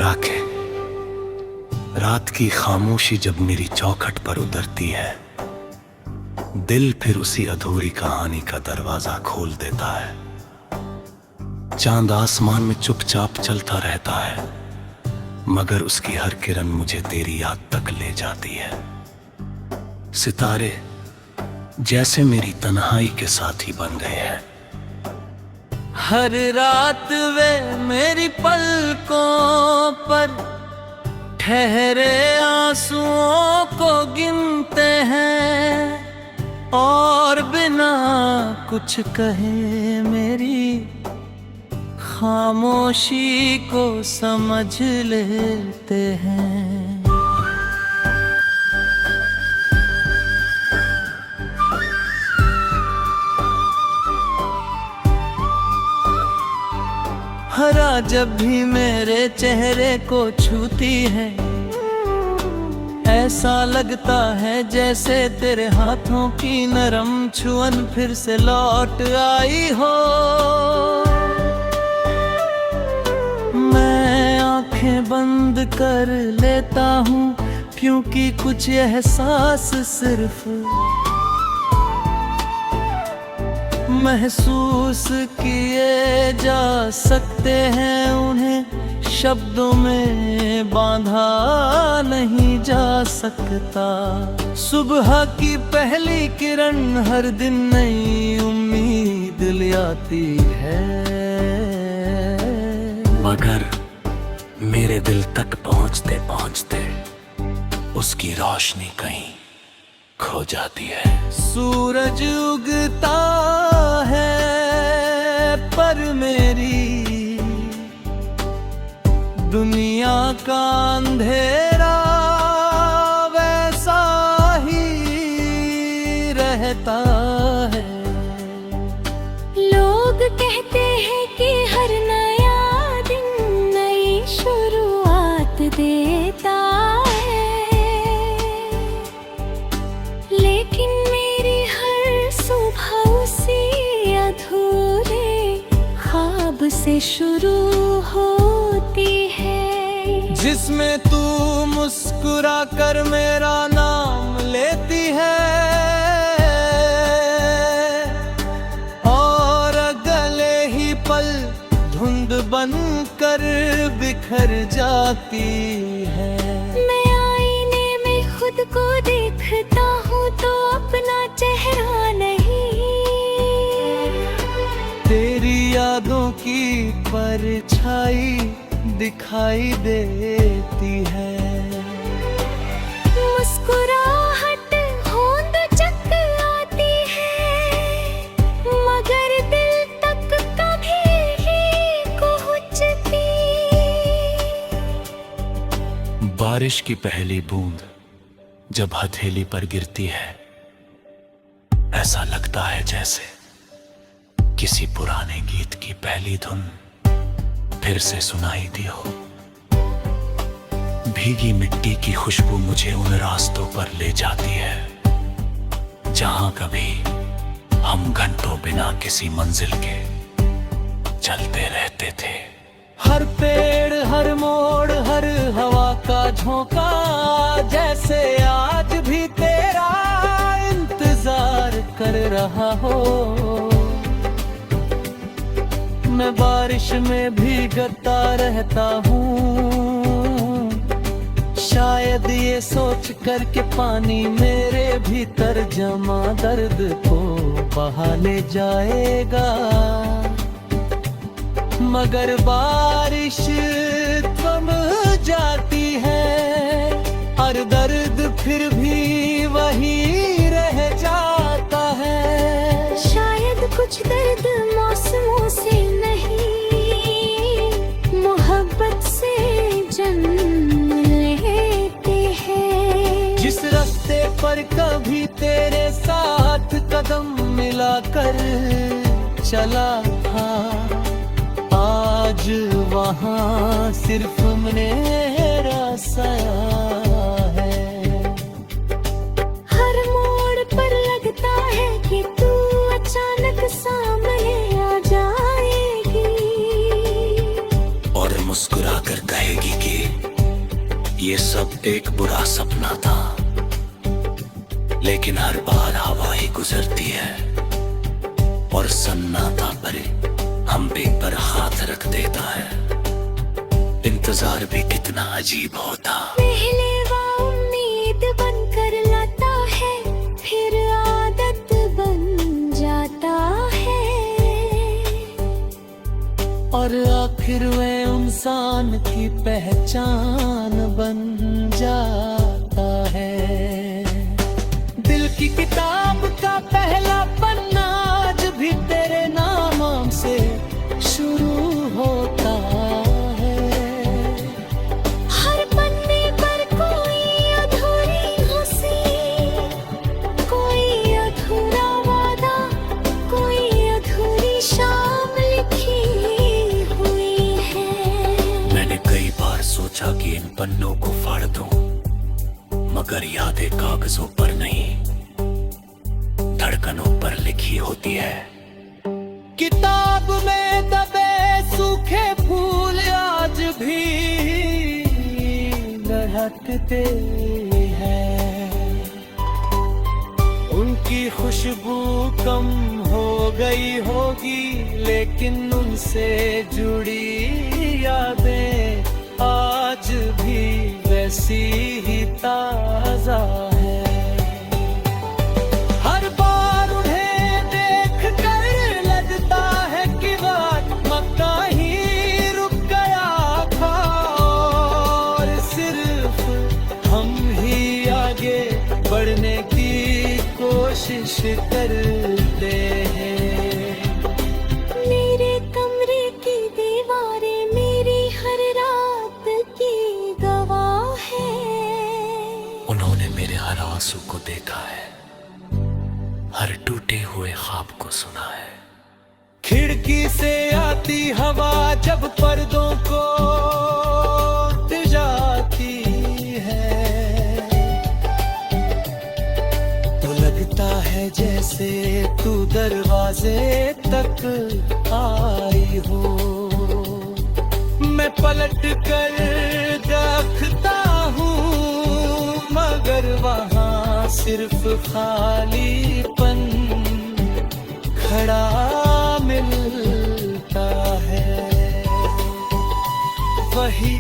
मुस्कुरा के। रात की खामोशी जब मेरी चौखट पर उतरती है, दिल फिर उसी अधूरी कहानी का दरवाजा खोल देता है। चांद आसमान में चुपचाप चलता रहता है, मगर उसकी हर किरण मुझे तेरी याद तक ले जाती है। सितारे जैसे मेरी तन्हाई के साथी बन गए हैं। हर रात वे मेरी पलकों पर ठहरे आंसुओं को गिनते हैं और बिना कुछ कहे मेरी खामोशी को समझ लेते हैं। हरा जब भी मेरे चेहरे को छूती है, ऐसा लगता है जैसे तेरे हाथों की नरम छुअन फिर से लौट आई हो। मैं आंखें बंद कर लेता हूँ, क्योंकि कुछ एहसास सिर्फ महसूस किए जा सकते हैं, उन्हें शब्दों में बांधा नहीं जा सकता। सुबह की पहली किरण हर दिन नई उम्मीद लाती है, मगर मेरे दिल तक पहुंचते पहुंचते उसकी रोशनी कहीं खो जाती है। सूरज उगता है पर मेरी दुनिया का अंधेरा वैसा ही रहता है। लोग कहते हैं कि हर नया दिन नई शुरुआत देता है, लेकिन मेरी हर सुबह उसी अधूरे ख्वाब से शुरू होती है, जिसमें तू मुस्कुरा कर मेरा नाम लेती है और अगले ही पल धुंध बनकर बिखर जाती है। मैं आईने में खुद को देखता हूँ तो अपना चेहरा नहीं, तेरी यादों की परछाई दिखाई देती है। मुस्कुराहट होंद चक आती है, मगर दिल तक कभी ही पहुंचती। बारिश की पहली बूंद जब हथेली पर गिरती है, ऐसा लगता है जैसे किसी पुराने गीत की पहली धुन फिर से सुनाई दी हो। भीगी मिट्टी की खुशबू मुझे उन रास्तों पर ले जाती है जहां कभी हम घंटों बिना किसी मंजिल के चलते रहते थे। हर पेड़ हर मोड़ हर हवा का झोंका जैसे आज भी तेरा इंतजार कर रहा हो। मैं बारिश में भीगता रहता हूँ, शायद ये सोच कर के पानी मेरे भीतर जमा दर्द को बहा ले जाएगा, मगर बारिश थम जाती है और दर्द फिर भी वही रह जाता है। शायद कुछ दर्द मौसमों से नहीं, मोहब्बत से जन्म लेते हैं। जिस रास्ते पर कभी तेरे साथ कदम मिलाकर चला था, आज वहाँ सिर्फ मेरा साया है। हर मोड़ पर लगता है कि तू अचानक सामने आ जाएगी और मुस्कुरा कर कहेगी कि एक बुरा सपना था, लेकिन हर बार हवा ही गुजरती है और सन्नाटा परे हम पे पर हाथ रख देता है। इंतजार भी कितना अजीब होता। पहले वो उम्मीद बनकर लाता है, फिर आदत बन जाता है, और आखिर वे इंसान की पहचान बन जाता है। दिल की किताब का पहला पन्ना आज भी तेरे नाम से शुरू होता है। हर पन्ने पर कोई अधूरी हंसी, कोई अधूरा वादा, कोई अधूरी शाम लिखी हुई है। मैंने कई बार सोचा कि इन पन्नों को फाड़ दूं, मगर यादें कागजों पर नहीं, धड़कनों पर लिखी होती है। किताब में दबे सूखे फूल आज भी लहकते हैं। उनकी खुशबू कम हो गई होगी, लेकिन उनसे जुड़ी यादें आज भी वैसी ही ताजा है। हर बार उन्हें देख कर लगता है कि वक्त मक्का ही रुक गया था, और सिर्फ हम ही आगे बढ़ने की कोशिश करते हैं। मेरे कमरे की दीवारें मेरी हर रात की गवाह है। उन्होंने मेरे हर आंसू को देखा है, हर टूटे हुए ख्वाब को सुना है। खिड़की से आती हवा जब पर्दों को उठ जाती है, तो लगता है जैसे तू दरवाजे तक आई हो। मैं पलट कर देखता हूँ, मगर वहाँ सिर्फ खालीपन खड़ा मिलता है। वही